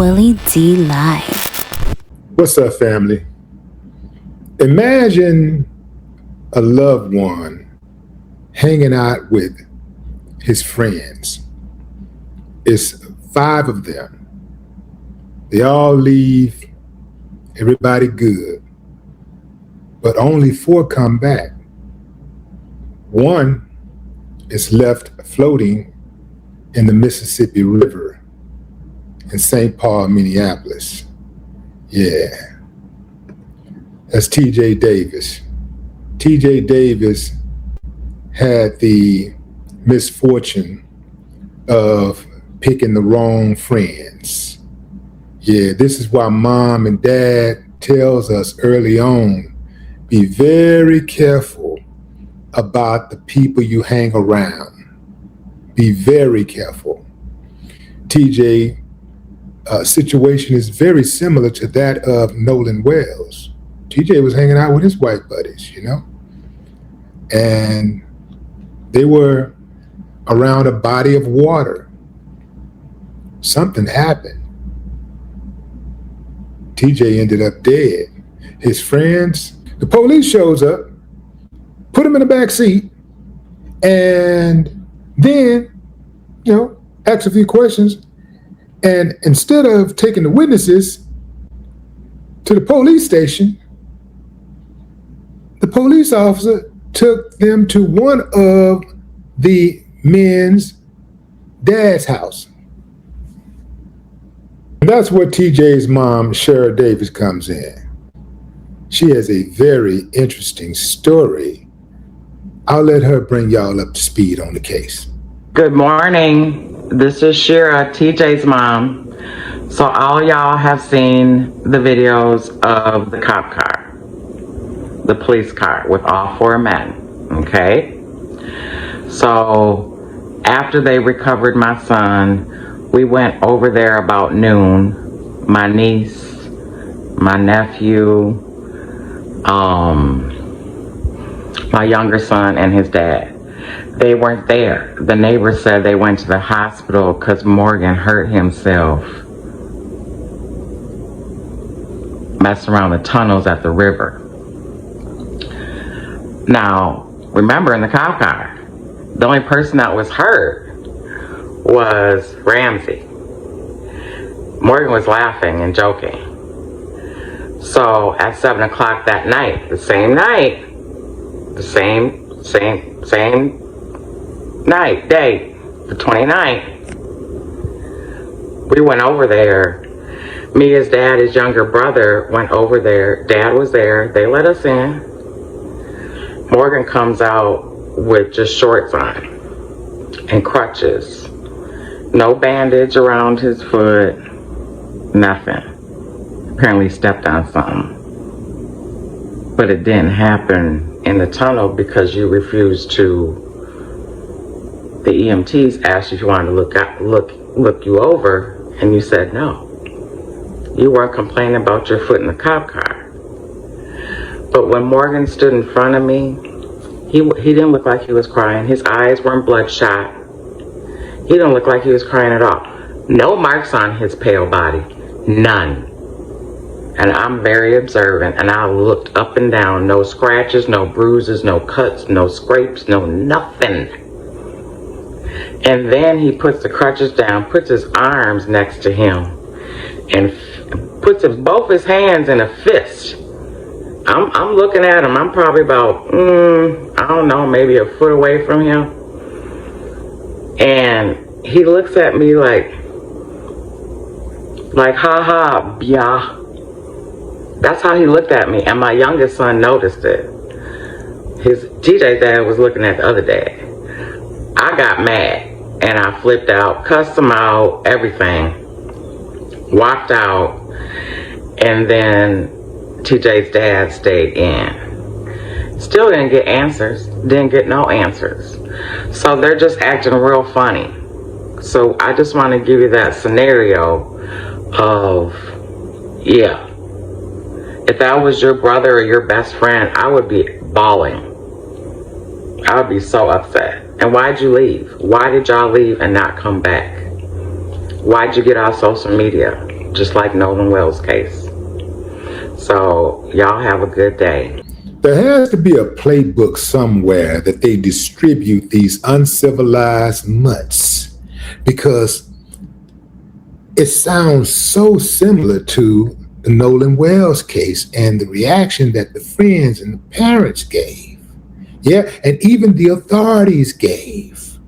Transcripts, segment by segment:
Willie D Live. What's up, family? Imagine a loved one hanging out with his friends. It's 5 of them. They all leave, everybody good, but only 4 come back. One is left floating in the Mississippi River in St. Paul, Minneapolis. Yeah, that's TJ Davis. TJ Davis had the misfortune of picking the wrong friends. Yeah, this is why mom and dad tells us early on, be very careful about the people you hang around. Be very careful. TJ situation is very similar to that of Nolan Wells. TJ was hanging out with his white buddies, and they were around a body of water. Something happened. TJ ended up dead. His friends, the police shows up, put him in the back seat, and then, ask a few questions. And instead of taking the witnesses to the police station, the police officer took them to one of the men's dad's house. And that's where TJ's mom, Shira Davis, comes in. She has a very interesting story. I'll let her bring y'all up to speed on the case. Good morning. This is Shira, TJ's mom. So all y'all have seen the videos of the cop car, the police car with all 4 men, okay? So after they recovered my son, we went over there about noon. My niece, my nephew, my younger son, and his dad. They weren't there. The neighbors said they went to the hospital because Morgan hurt himself messing around the tunnels at the river. Now, remember, in the cop car, the only person that was hurt was Ramsey. Morgan was laughing and joking. So at 7 o'clock that night, the same night, the same night, day, the 29th, we went over there. Me, his dad, his younger brother went over there. Dad was there. They let us in. Morgan comes out with just shorts on and crutches. No bandage around his foot. Nothing. Apparently stepped on something. But it didn't happen in the tunnel because you refused to. The EMTs asked you if you wanted to look you over, and you said no. You weren't complaining about your foot in the cop car. But when Morgan stood in front of me, he didn't look like he was crying. His eyes weren't bloodshot. He didn't look like he was crying at all. No marks on his pale body. None. And I'm very observant, and I looked up and down. No scratches, no bruises, no cuts, no scrapes, no nothing. And then he puts the crutches down, puts his arms next to him, and puts both his hands in a fist. I'm looking at him. I'm probably about, I don't know, maybe a foot away from him. And he looks at me like, ha ha, yeah. That's how he looked at me. And my youngest son noticed it. His TJ's dad was looking at the other dad. I got mad. And I flipped out, cussed him out, everything. Walked out. And then TJ's dad stayed in. Still didn't get answers. Didn't get no answers. So they're just acting real funny. So I just want to give you that scenario of, yeah. If that was your brother or your best friend, I would be bawling. I would be so upset. And why'd you leave? Why did y'all leave and not come back? Why'd you get off social media? just like Nolan Wells' case. So y'all have a good day. There has to be a playbook somewhere that they distribute these uncivilized mutts, because it sounds so similar to the Nolan Wells case and the reaction that the friends and the parents gave. Yeah, and even the authorities gave.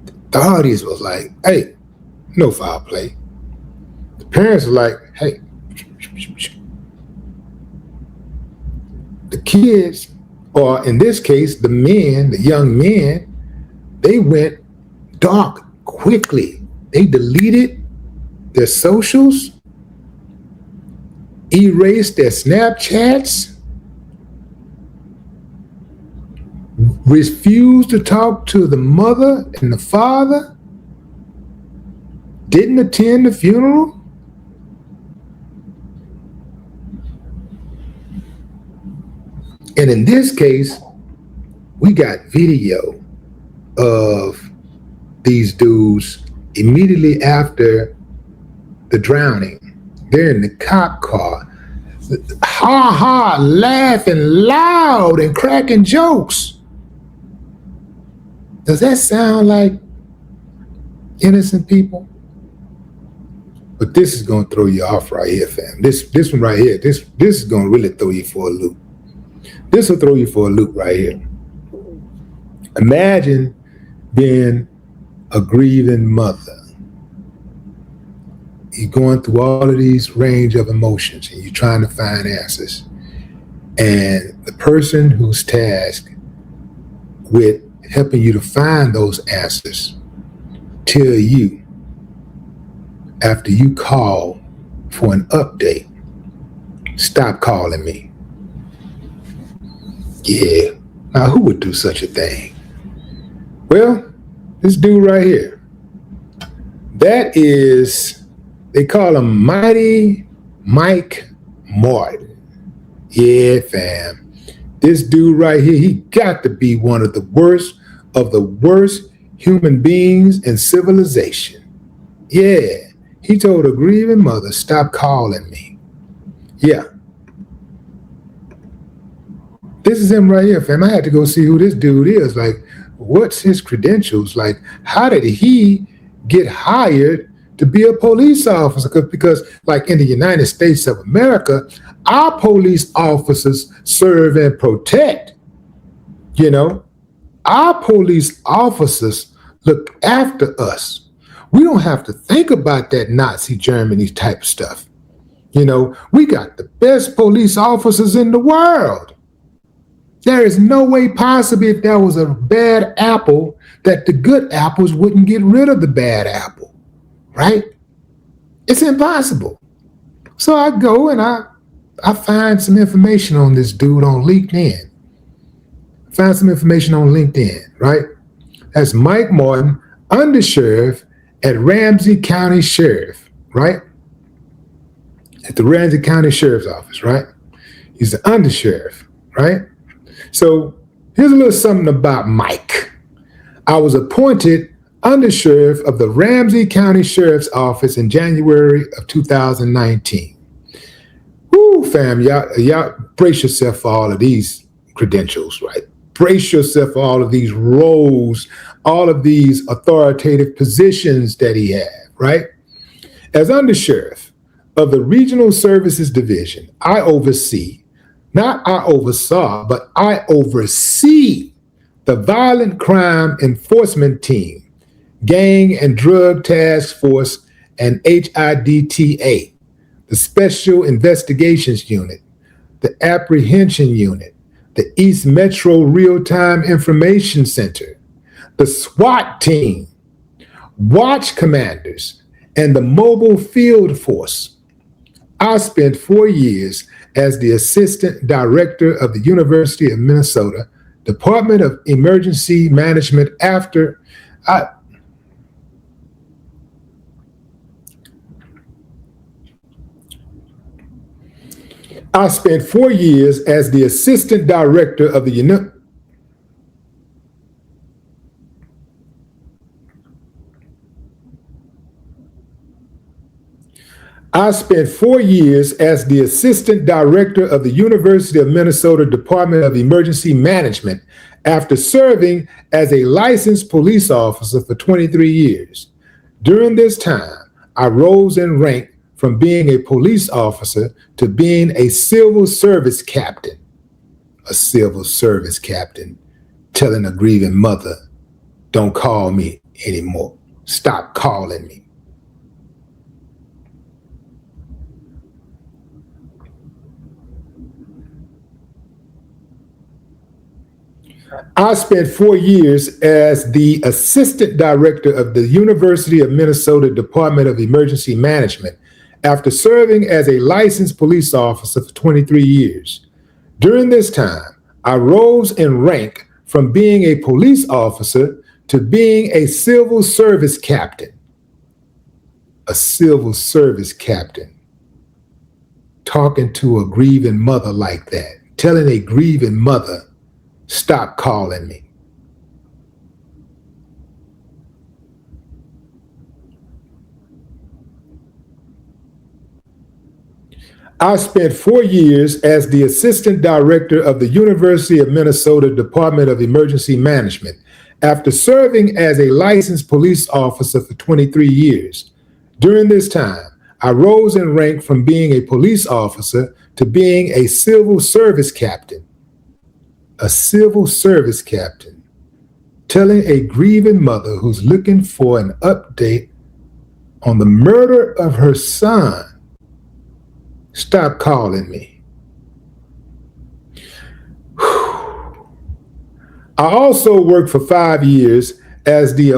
The authorities was like, hey, no foul play. The parents were like, hey, the kids, or in this case, the men, the young men, they went dark quickly. They deleted their socials, erased their Snapchats, refused to talk to the mother and the father, didn't attend the funeral. And in this case, we got video of these dudes immediately after the drowning. They're in the cop car, ha ha, laughing loud and cracking jokes. Does that sound like innocent people? But this is going to throw you off right here, fam. This one right here, this is going to really throw you for a loop. This will throw you for a loop right here. Imagine being a grieving mother. You're going through all of these range of emotions and you're trying to find answers. And the person who's tasked with helping you to find those answers tell you, after you call for an update, stop calling me. Yeah, now who would do such a thing? Well, this dude right here. That is, they call him Mighty Mike Martin. Yeah, fam. This dude right here, he got to be one of the worst human beings in civilization. Yeah, he told a grieving mother, stop calling me. Yeah. This is him right here, fam. I had to go see who this dude is. Like, what's his credentials? Like, how did he get hired to be a police officer? Because like in the United States of America, our police officers serve and protect. You know, our police officers look after us. We don't have to think about that Nazi Germany type stuff. You know, we got the best police officers in the world. There is no way possibly if there was a bad apple that the good apples wouldn't get rid of the bad apple, right? It's impossible. So I go and I find some information on this dude on LinkedIn. Right? That's Mike Martin, Undersheriff at Ramsey County Sheriff, right? At the Ramsey County Sheriff's Office, right? He's the Undersheriff, right? So here's a little something about Mike. I was appointed Undersheriff of the Ramsey County Sheriff's Office in January of 2019. Woo, fam, y'all brace yourself for all of these credentials, right? Brace yourself for all of these roles, all of these authoritative positions that he had, right? As Undersheriff of the Regional Services Division, I oversee the Violent Crime Enforcement Team, Gang and Drug Task Force, and HIDTA, the Special Investigations Unit, the Apprehension Unit, the East Metro Real-Time Information Center, the SWAT Team, Watch Commanders, and the Mobile Field Force. I spent 4 years as the Assistant Director of the University of Minnesota Department of Emergency Management after I spent 4 years as the Assistant Director of the I spent 4 years as the assistant director of the University of Minnesota Department of Emergency Management after serving as a licensed police officer for 23 years. During this time, I rose in rank from being a police officer to being a civil service captain. A civil service captain telling a grieving mother, don't call me anymore. Stop calling me. I spent 4 years as the assistant director of the University of Minnesota Department of Emergency Management after serving as a licensed police officer for 23 years. During this time, I rose in rank from being a police officer to being a civil service captain. A civil service captain. Talking to a grieving mother like that, telling a grieving mother, stop calling me. I spent 4 years as the assistant director of the University of Minnesota Department of Emergency Management after serving as a licensed police officer for 23 years. During this time, I rose in rank from being a police officer to being a civil service captain. A civil service captain telling a grieving mother who's looking for an update on the murder of her son, stop calling me. I also worked for 5 years as the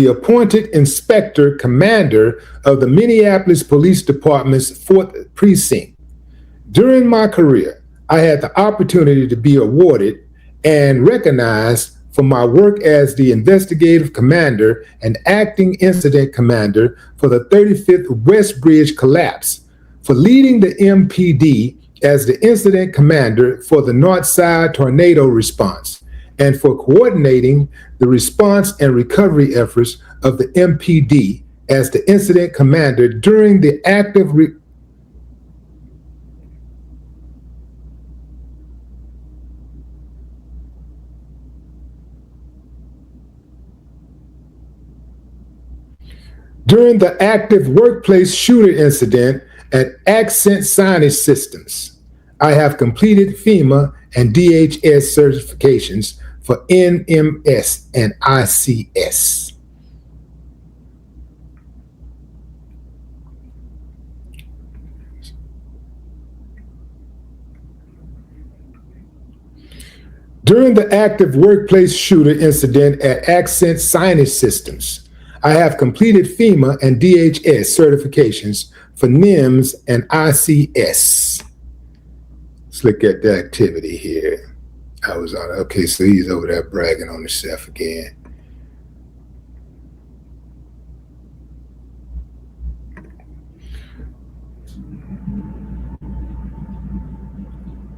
appointed inspector commander of the Minneapolis Police Department's 4th Precinct. During my career, I had the opportunity to be awarded and recognized for my work as the investigative commander and acting incident commander for the 35th West Bridge collapse, for leading the MPD as the incident commander for the Northside tornado response, and for coordinating the response and recovery efforts of the MPD as the incident commander during the active workplace shooter incident at Accent Signage Systems. I have completed FEMA and DHS certifications for NMS and ICS. During the active workplace shooter incident at Accent Signage Systems, I have completed FEMA and DHS certifications for NIMS and ICS. Let's look at the activity here. I was on, okay, so he's over there bragging on himself again.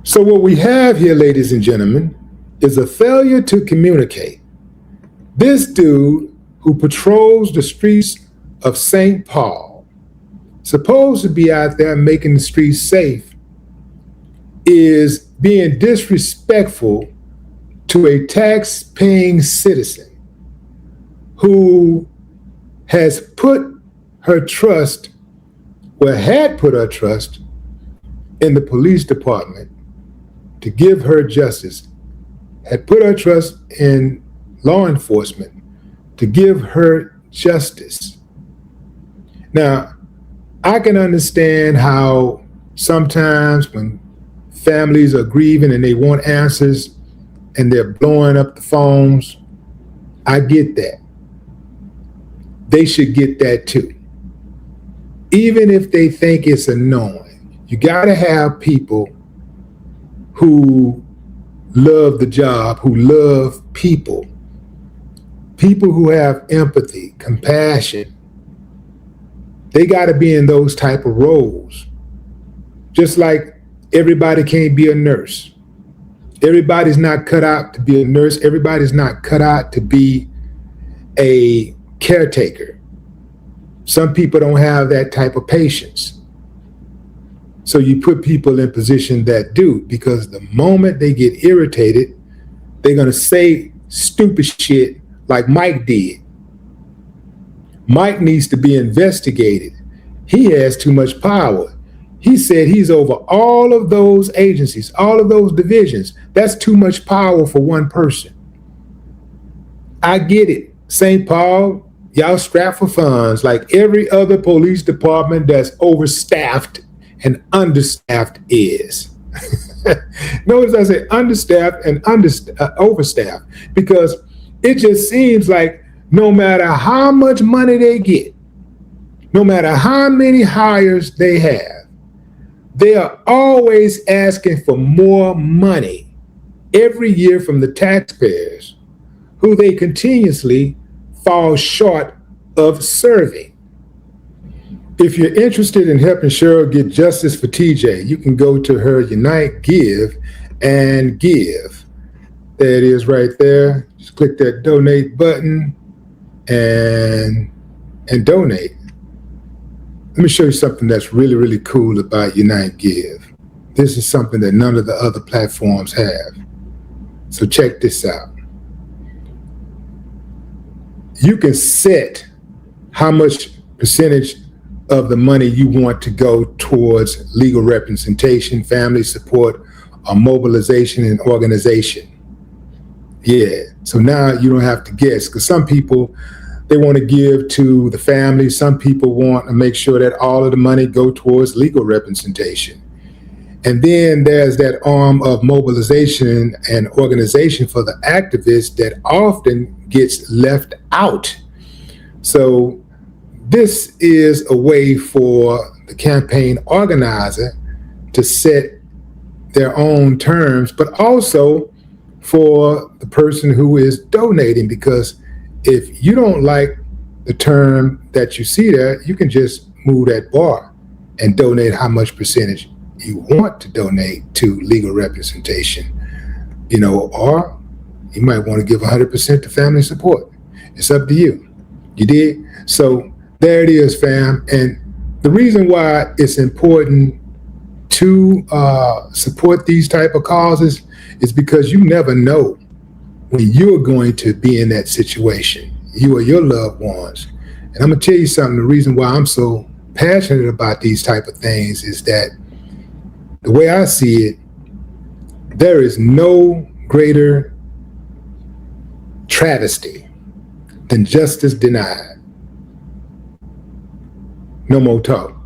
So what we have here, ladies and gentlemen, is a failure to communicate. This dude who patrols the streets of St. Paul, supposed to be out there making the streets safe, is being disrespectful to a tax-paying citizen who has put her trust, or had put her trust, in the police department to give her justice, had put her trust in law enforcement to give her justice. Now, I can understand how sometimes when families are grieving and they want answers and they're blowing up the phones, I get that. They should get that too. Even if they think it's annoying, you gotta have people who love the job, who love people who have empathy, compassion. They got to be in those type of roles. Just like everybody can't be a nurse. Everybody's not cut out to be a nurse. Everybody's not cut out to be a caretaker. Some people don't have that type of patience. So you put people in position that do, because the moment they get irritated, they're going to say stupid shit like Mike did. Mike needs to be investigated. He has too much power. He said he's over all of those agencies, all of those divisions. That's too much power for one person. I get it. St. Paul, y'all strapped for funds like every other police department that's overstaffed and understaffed is. Notice I say understaffed and overstaffed, because it just seems like no matter how much money they get, no matter how many hires they have, they are always asking for more money every year from the taxpayers, who they continuously fall short of serving. If you're interested in helping Cheryl get justice for TJ, you can go to her Unite, Give, and Give. There it is right there. Just click that donate button and donate. Let me show you something that's really, really cool about Unite Give. This is something that none of the other platforms have. So check this out. You can set how much percentage of the money you want to go towards legal representation, family support, or mobilization and organization. Yeah, so now you don't have to guess, because some people, they want to give to the family. Some people want to make sure that all of the money go towards legal representation. And then there's that arm of mobilization and organization for the activists that often gets left out. So this is a way for the campaign organizer to set their own terms, but also for the person who is donating, because if you don't like the term that you see there, you can just move that bar and donate how much percentage you want to donate to legal representation, or you might want to give 100% to family support. It's up to you. You did? So there it is, fam. And the reason why it's important to support these type of causes is because you never know when you're going to be in that situation, you or your loved ones. And I'm gonna tell you something, the reason why I'm so passionate about these type of things is that the way I see it, there is no greater travesty than justice denied. No more talk.